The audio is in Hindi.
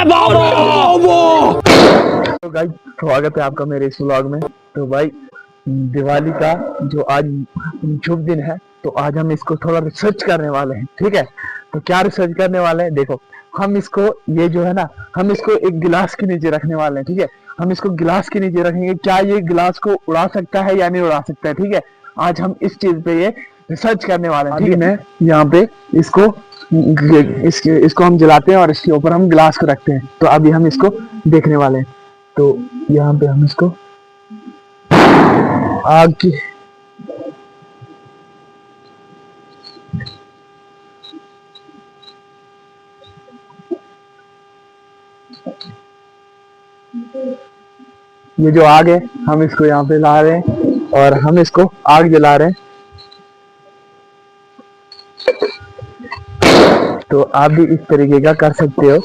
तो गाइस स्वागत है आपका मेरे इस व्लॉग में। तो भाई दिवाली का जो आज शुभ दिन है, तो आज हम इसको थोड़ा रिसर्च करने वाले हैं। ठीक है, तो क्या रिसर्च करने वाले हैं, देखो हम इसको ये जो है ना, हम इसको एक गिलास के नीचे रखने वाले हैं। ठीक है, हम इसको गिलास के नीचे रखेंगे, क्या ये गिलास को उड़ा सकता है या नहीं उड़ा सकता है। ठीक है, आज हम इस चीज पे ये रिसर्च करने वाले हैं। ठीक है, मैं यहाँ पे इसको हम जलाते हैं और इसके ऊपर हम गिलास को रखते हैं। तो अभी हम इसको देखने वाले हैं। तो यहाँ पे हम इसको आग की ये जो आग है, हम इसको यहाँ पे ला रहे हैं और हम इसको आग जला रहे हैं। तो आप भी इस तरीके का कर सकते हो।